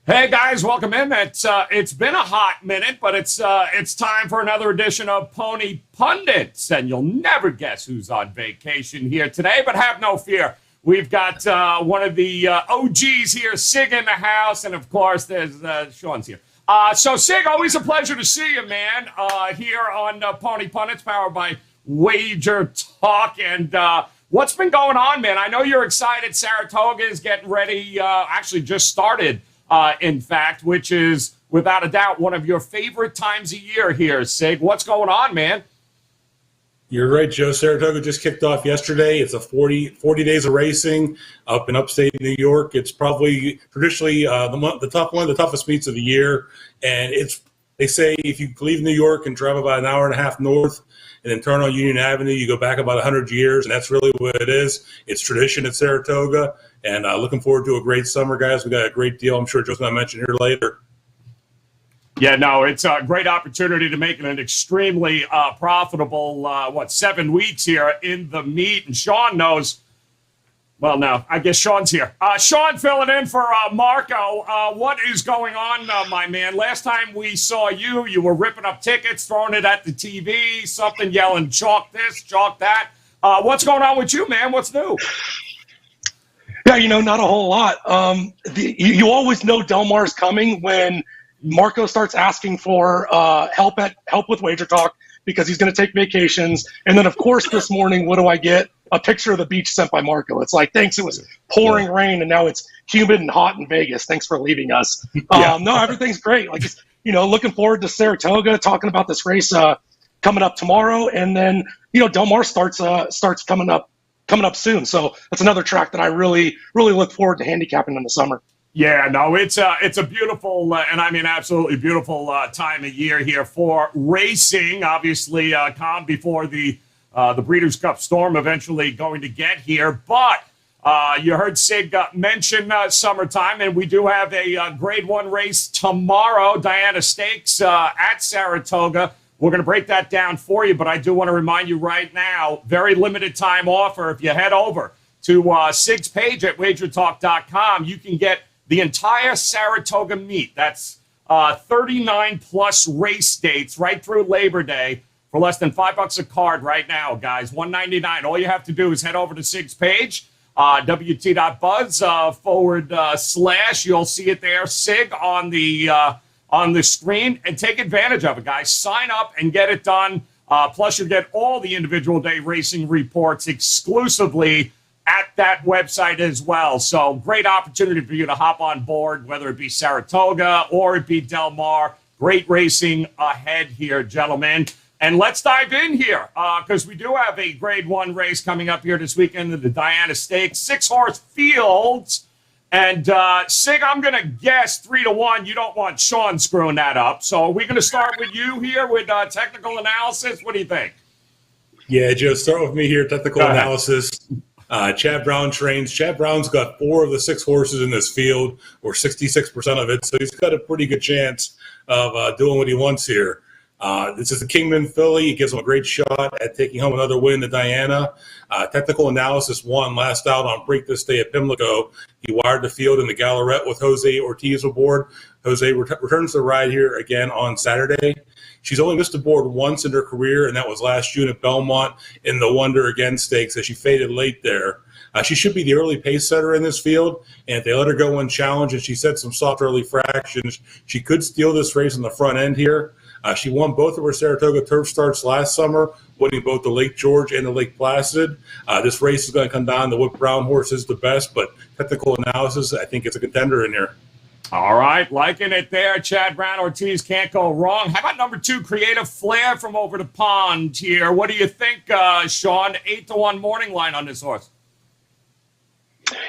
Hey guys, welcome in. It's been a hot minute, but it's time for another edition of Pony Pundits, and you'll never guess who's on vacation here today. But have no fear, we've got one of the OGs here, Sig in the house, and of course there's Sean's here. So Sig, always a pleasure to see you, man. Here on Pony Pundits, powered by WagerTalk, and what's been going on, man? I know you're excited. Saratoga is getting ready. Actually, just started. In fact, which is without a doubt one of your favorite times of year here, Sig. What's going on, man? You're right, Joe. Saratoga just kicked off yesterday. It's a 40 days of racing up in upstate New York. It's probably traditionally one of the toughest meets of the year. And they say if you leave New York and drive about an hour and a half north and then turn on Union Avenue, you go back about 100 years, and that's really what it is. It's tradition at Saratoga. And looking forward to a great summer, guys. We got a great deal. I'm sure Joe's going to mention here later. Yeah, no, it's a great opportunity to make it an extremely profitable, 7 weeks here in the meet. And Sean knows. Well, no, I guess Sean's here. Sean filling in for Marco. What is going on, my man? Last time we saw you, you were ripping up tickets, throwing it at the TV, something yelling, chalk this, chalk that. What's going on with you, man? What's new? Yeah, not a whole lot. You always know Del Mar's coming when Marco starts asking for help with WagerTalk because he's going to take vacations. And then, of course, this morning, what do I get? A picture of the beach sent by Marco. It's like, thanks, it was pouring rain, and now it's humid and hot in Vegas. Thanks for leaving us. No, everything's great. Like, looking forward to Saratoga, talking about this race coming up tomorrow. And then, Del Mar starts coming up soon. So that's another track that I really, really look forward to handicapping in the summer. Yeah, no, it's a beautiful, and I mean absolutely beautiful time of year here for racing. Obviously, calm before the Breeders' Cup Storm eventually going to get here. But you heard Sig mention summertime, and we do have a Grade 1 race tomorrow, Diana Stakes at Saratoga. We're going to break that down for you, but I do want to remind you right now, very limited time offer. If you head over to Sig's page at WagerTalk.com, you can get the entire Saratoga meet. That's 39-plus race dates right through Labor Day for less than $5 a card right now, guys. $199. All you have to do is head over to Sig's page, wt.buzz / you'll see it there, Sig on the screen, and take advantage of it, guys. Sign up and get it done. Plus, you'll get all the individual day racing reports exclusively at that website as well. So great opportunity for you to hop on board, whether it be Saratoga or it be Del Mar. Great racing ahead here, gentlemen. And let's dive in here because we do have a Grade 1 race coming up here this weekend in the Diana Stakes, 6-horse fields. And Sig, I'm going to guess 3-1. You don't want Sean screwing that up. So are we going to start with you here with technical analysis? What do you think? Yeah, Joe, start with me here, technical analysis. Chad Brown trains. Chad Brown's got 4 of the 6 horses in this field, or 66% of it. So he's got a pretty good chance of doing what he wants here. This is the Kingman filly. It gives him a great shot at taking home another win to Diana. Technical analysis won last out on break this day at Pimlico. He wired the field in the Gallarette with Jose Ortiz aboard. Jose returns the ride here again on Saturday. She's only missed the board once in her career, and that was last June at Belmont in the Wonder Again Stakes as she faded late there. She should be the early pace setter in this field, and if they let her go unchallenged and she set some soft early fractions, she could steal this race on the front end here. She won both of her Saratoga turf starts last summer, winning both the Lake George and the Lake Placid. This race is going to come down. The Whip Brown horse is the best, but technical analysis, I think it's a contender in here. All right, liking it there. Chad Brown Ortiz can't go wrong. How about number 2, Creative Flair from over the pond here? What do you think, Sean? 8-1 morning line on this horse.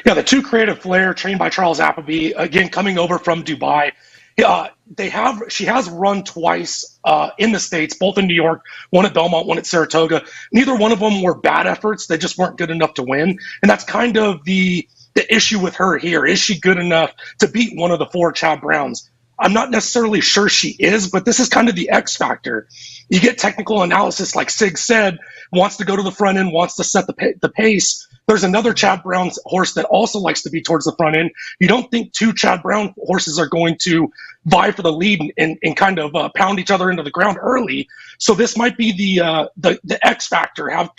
Yeah, the 2 Creative Flair, trained by Charles Appleby, again coming over from Dubai. She has run twice in the States, both in New York, one at Belmont, one at Saratoga. Neither one of them were bad efforts. They just weren't good enough to win. And that's kind of the issue with her here. Is she good enough to beat one of the 4 Chad Browns? I'm not necessarily sure she is, but this is kind of the X factor. You get technical analysis, like Sig said, wants to go to the front end, wants to set the pace. there's another Chad Brown horse that also likes to be towards the front end. You don't think two Chad Brown horses are going to vie for the lead and kind of pound each other into the ground early. So this might be the X factor. Have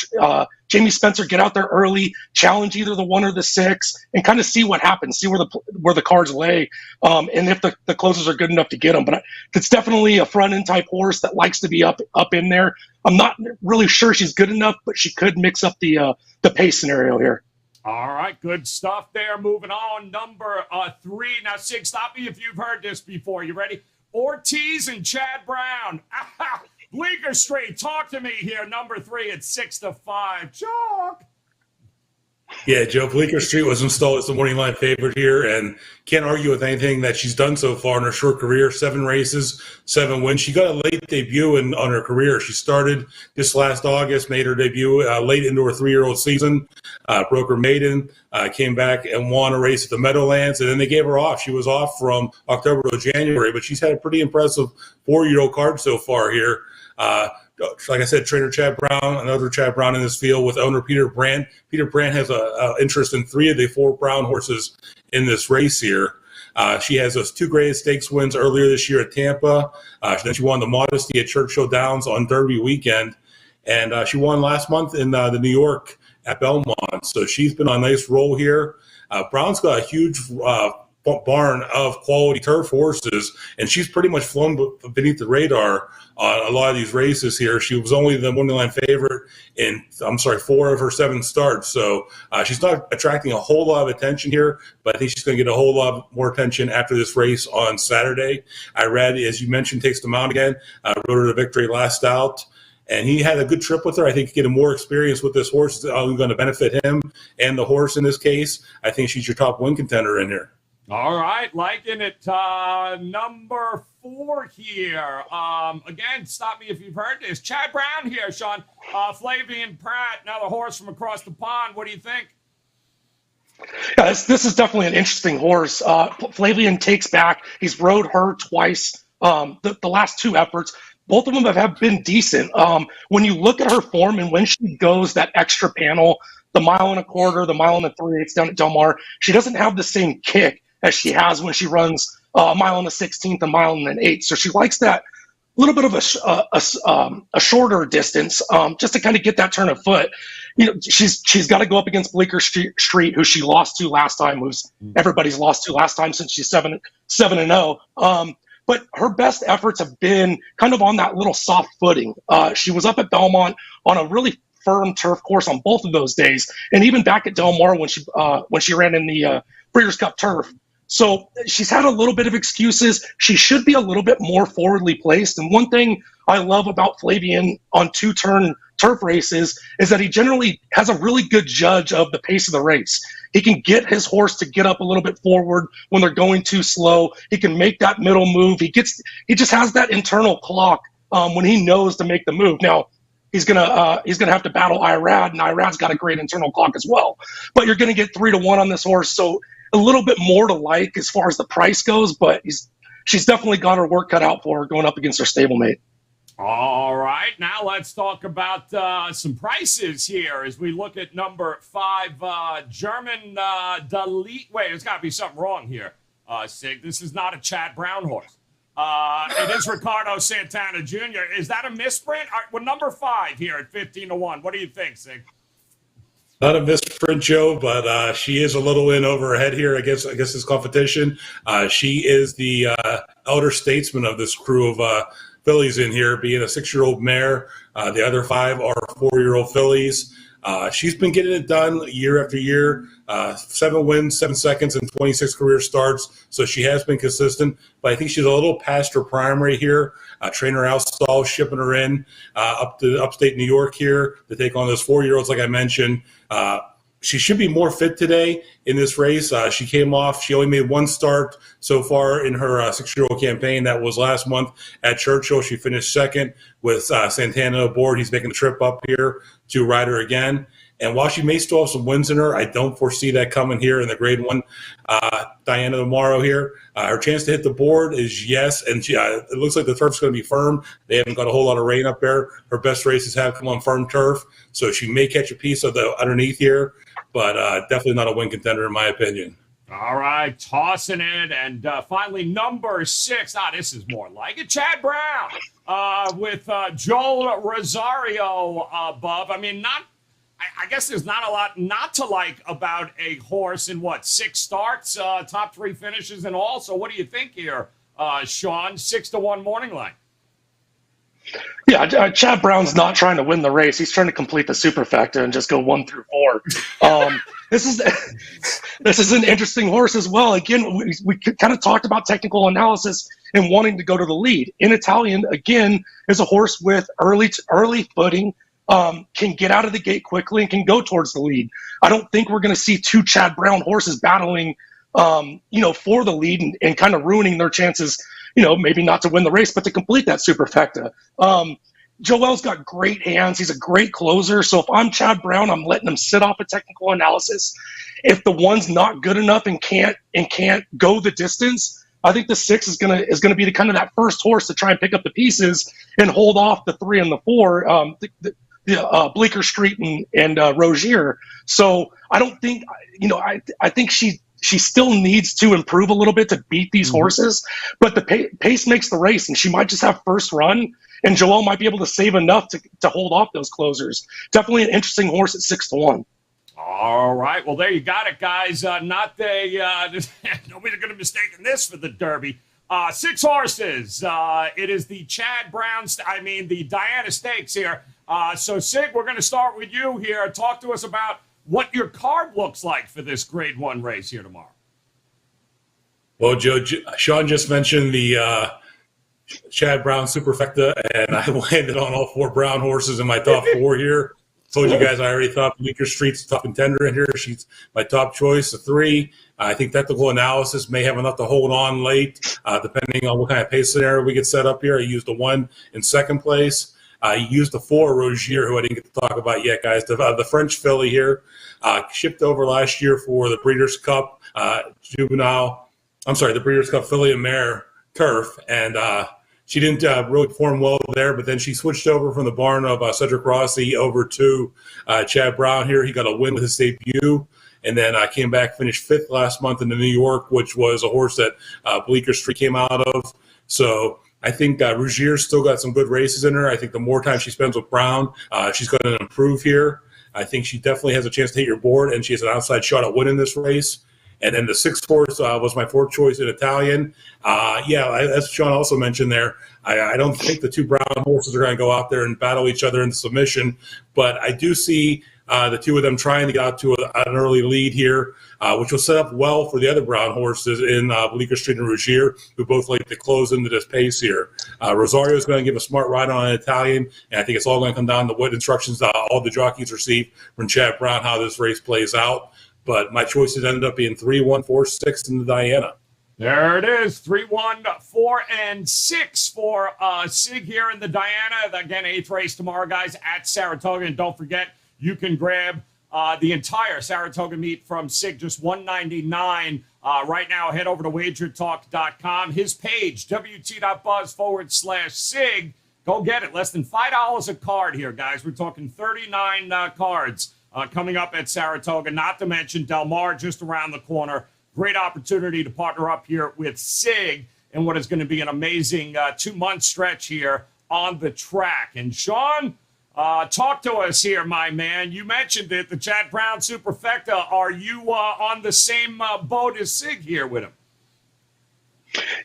Jamie Spencer get out there early, challenge either the 1 or the 6, and kind of see what happens, see where the cards lay, and if the closers are good enough to get them. But it's definitely a front end type horse that likes to be up in there. I'm not really sure she's good enough, but she could mix up the pace scenario here. All right, good stuff there. Moving on, number 3. Now, Sig, stop me if you've heard this before. You ready? Ortiz and Chad Brown. Bleecker Street, talk to me here. Number 3 at 6-5. Chalk. Yeah, Joe, Bleecker Street was installed as the morning line favorite here, and can't argue with anything that she's done so far in her short career. 7 races, 7 wins. She got a late debut on her career. She started this last August, made her debut late into her 3-year-old season, broke her maiden, came back and won a race at the Meadowlands, and then they gave her off. She was off from October to January, but she's had a pretty impressive 4-year-old card so far here. Like I said, trainer Chad Brown, another Chad Brown in this field with owner Peter Brandt. Peter Brandt has an interest in 3 of the 4 Brown horses in this race here. She has those 2 graded stakes wins earlier this year at Tampa. Then she won the Modesty at Churchill Downs on Derby weekend. And she won last month in the New York at Belmont. So she's been on a nice roll here. Brown's got a huge barn of quality turf horses, and she's pretty much flown beneath the radar on a lot of these races here. She was only the morning line favorite in 4 of her 7 starts, so she's not attracting a whole lot of attention here, but I think she's going to get a whole lot more attention after this race on Saturday. Irad, as you mentioned, takes the mount again, rode her to victory last out, and he had a good trip with her. I think getting more experience with this horse is only going to benefit him and the horse in this case. I think she's your top win contender in here. All right, liking it. Number 4 here. Again, stop me if you've heard this. Chad Brown here, Sean. Flavian Pratt, another horse from across the pond. What do you think? Yeah, this is definitely an interesting horse. Flavian takes back. He's rode her twice. The last 2 efforts, both of them have been decent. When you look at her form and when she goes that extra panel, the 1.25 miles, the 1 3/8 down at Del Mar, she doesn't have the same kick as she has when she runs 1.16 miles, 1 1/8. So she likes that little bit of a shorter distance, just to kind of get that turn of foot. You know, she's got to go up against Bleecker Street, who she lost to last time, who's everybody's lost to last time since she's 7-0. But her best efforts have been kind of on that little soft footing. She was up at Belmont on a really firm turf course on both of those days, and even back at Del Mar when she ran in the Breeders' Cup turf. So she's had a little bit of excuses. She should be a little bit more forwardly placed. And one thing I love about Flavian on 2-turn turf races is that he generally has a really good judge of the pace of the race. He can get his horse to get up a little bit forward when they're going too slow. He can make that middle move. He just has that internal clock when he knows to make the move. Now, he's gonna have to battle Irad, and Irad's got a great internal clock as well. But you're gonna get 3-1 on this horse, so a little bit more to like as far as the price goes, but she's definitely got her work cut out for her going up against her stablemate. All right, now let's talk about some prices here as we look at number 5, German Delete. Wait, there's got to be something wrong here, Sig. This is not a Chad Brown horse. It is Ricardo Santana Jr. Is that a misprint? All right, well, number 5 here at 15-1. What do you think, Sig? Not a misprint, Joe, but she is a little in over her head here against this competition. She is the elder statesman of this crew of fillies in here, being a 6-year-old mare. The other 5 are 4-year-old fillies. She's been getting it done year after year. 7 wins, 7 seconds, and 26 career starts. So she has been consistent, but I think she's a little past her primary here. Trainer Al Stahl shipping her in up to upstate New York here to take on those 4-year-olds, like I mentioned. She should be more fit today in this race. She came off. She only made 1 start so far in her 6-year-old campaign. That was last month at Churchill. She finished 2nd with Santana aboard. He's making the trip up here to ride her again. And while she may still have some wins in her, I don't foresee that coming here in the Grade 1. Diana tomorrow here. Her chance to hit the board is yes, and it looks like the turf's going to be firm. They haven't got a whole lot of rain up there. Her best races have come on firm turf, so she may catch a piece of the underneath here. but definitely not a win contender in my opinion. All right, tossing it. And finally, number 6. This is more like it. Chad Brown with Joel Rosario above. I mean, I guess there's not a lot not to like about a horse in 6 starts, top 3 finishes and all. So what do you think here, Sean? 6-1 morning line. Yeah, Chad Brown's not trying to win the race. He's trying to complete the superfecta and just go 1 through 4. This is an interesting horse as well. Again, we kind of talked about technical analysis and wanting to go to the lead. In Italian, again, is a horse with early footing, can get out of the gate quickly and can go towards the lead. I don't think we're going to see 2 Chad Brown horses battling, for the lead and kind of ruining their chances. Maybe not to win the race, but to complete that superfecta. Joel's got great hands. He's a great closer. So if I'm Chad Brown, I'm letting him sit off a technical analysis. If the one's not good enough and can't go the distance, I think the 6 is gonna be the kind of that first horse to try and pick up the pieces and hold off the 3 and the 4, Bleecker Street and Rogier. So I don't think I think she still needs to improve a little bit to beat these horses, but the pace makes the race, and she might just have first run, and Joel might be able to save enough to hold off those closers. Definitely an interesting horse at 6-1. All right. Well, there you got it, guys. Nobody's going to mistake this for the Derby. 6 horses. It is the Chad Brown, the Diana Stakes here. So, Sig, we're going to start with you here. Talk to us about what your card looks like for this Grade 1 race here tomorrow. Well, Joe, Sean just mentioned the Chad Brown Superfecta, and I landed on all 4 Brown horses in my top 4 here. Told you guys I already thought Bleecker Street's top contender in here. She's my top choice. The 3, I think technical analysis may have enough to hold on late, depending on what kind of pace scenario we get set up here. I used the 1 in second place. I used the 4 Rogier, who I didn't get to talk about yet, guys. The French filly here, shipped over last year for the Breeders' Cup the Breeders' Cup filly and mare turf, and she didn't really perform well there, but then she switched over from the barn of Cedric Rossi over to Chad Brown here. He got a win with his debut, and then came back, finished 5th last month in the New York, which was a horse that Bleecker Street came out of. So I think Rugier's still got some good races in her. I think the more time she spends with Brown, she's going to improve here. I think she definitely has a chance to hit your board, and she has an outside shot at winning this race. And then the 6th horse was my 4th choice in Italian. As Sean also mentioned there, I don't think the 2 Brown horses are going to go out there and battle each other in submission, but I do see the 2 of them trying to get out to an early lead here, which will set up well for the other Brown horses in Bleecker Street and Rogier, who both like to close into this pace here. Rosario is going to give a smart ride on an Italian, and I think it's all going to come down to what instructions all the jockeys receive from Chad Brown, how this race plays out. But my choices ended up being 3, 1, 4, 6 in the Diana. There it is, 3, 1, 4, and 6 for Sig here in the Diana. Again, 8th race tomorrow, guys, at Saratoga. And don't forget, you can grab the entire Saratoga meet from Sig, just $199 right now. Head over to WagerTalk.com. His page, wt.buzz/Sig. Go get it. Less than $5 a card here, guys. We're talking 39 cards. Coming up at Saratoga, not to mention Del Mar just around the corner. Great opportunity to partner up here with Sig in what is going to be an amazing 2-month stretch here on the track. And Sean, talk to us here, my man. You mentioned it, the Chad Brown Superfecta. Are you on the same boat as Sig here with him?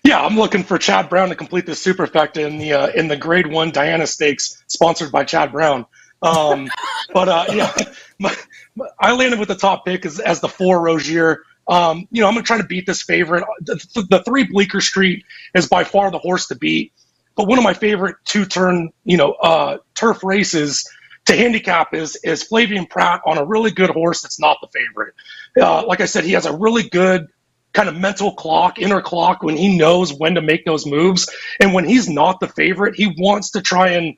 Yeah, I'm looking for Chad Brown to complete the superfecta in the Grade 1 Diana Stakes, sponsored by Chad Brown. I landed with the top pick as the 4 Rogier. I'm going to try to beat this favorite. The 3 Bleecker Street is by far the horse to beat. But one of my favorite 2-turn, turf races to handicap is Flavian Pratt on a really good horse that's not the favorite. Like I said, he has a really good kind of mental clock, inner clock, when he knows when to make those moves. And when he's not the favorite, he wants to try and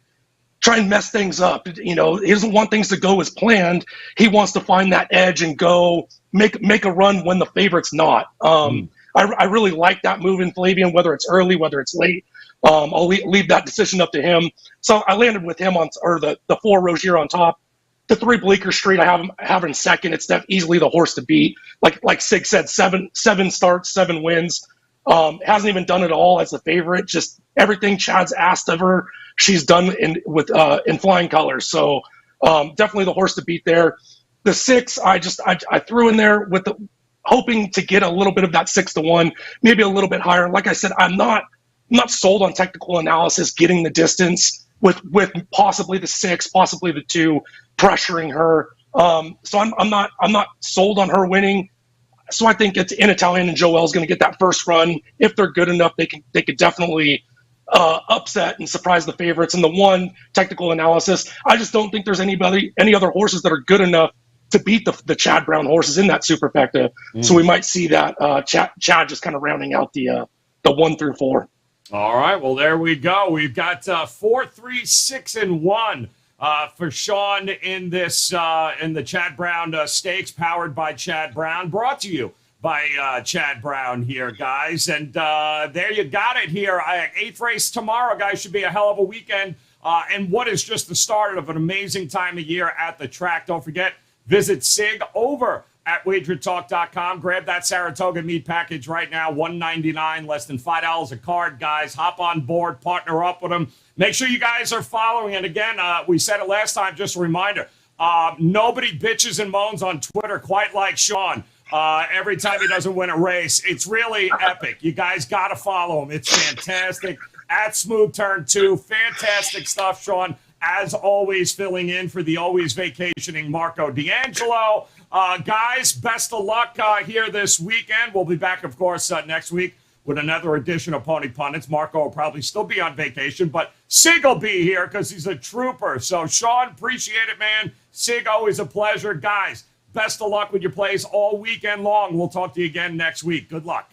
mess things up. He doesn't want things to go as planned. He wants to find that edge and go make a run when the favorite's not. I really like that move in Flavian, whether it's early, whether it's late. I'll leave that decision up to him. So I landed with him the 4 Rogier on top. the 3 Bleecker Street, I have in second. It's easily the horse to beat. Like Sig said, seven starts, 7 wins. Hasn't even done it all as the favorite. Just everything Chad's asked of her, she's done in flying colors. So definitely the horse to beat there. The 6, I threw in there with hoping to get a little bit of that 6-1, maybe a little bit higher. Like I said, I'm not sold on technical analysis getting the distance with possibly the 6, possibly the 2 pressuring her. So I'm not sold on her winning. So I think it's in Italian and Joel's going to get that first run. If they're good enough, they could definitely upset and surprise the favorites. And the 1 technical analysis, I just don't think there's any other horses that are good enough to beat the Chad Brown horses in that superfecta. So we might see that Chad just kind of rounding out the 1 through 4. All right, well, there we go. We've got 4, 3, 6, and 1 for Sean in this in the Chad Brown Stakes, powered by Chad Brown, brought to you by Chad Brown here, guys. And there you got it here. 8th race tomorrow, guys. Should be a hell of a weekend. And what is just the start of an amazing time of year at the track. Don't forget, visit Sig over at WagerTalk.com. Grab that Saratoga meat package right now, $1.99, less than $5 a card, guys. Hop on board, partner up with them. Make sure you guys are following. And again, we said it last time, just a reminder, nobody bitches and moans on Twitter quite like Sean. Every time he doesn't win a race, it's really epic. You guys got to follow him. It's fantastic. At Smooth Turn 2, fantastic stuff, Sean. As always, filling in for the always vacationing Marco D'Angelo. Guys, best of luck here this weekend. We'll be back, of course, next week with another edition of Pony Pundits. Marco will probably still be on vacation, but Sig will be here because he's a trooper. So, Sean, appreciate it, man. Sig, always a pleasure. Guys, best of luck with your plays all weekend long. We'll talk to you again next week. Good luck.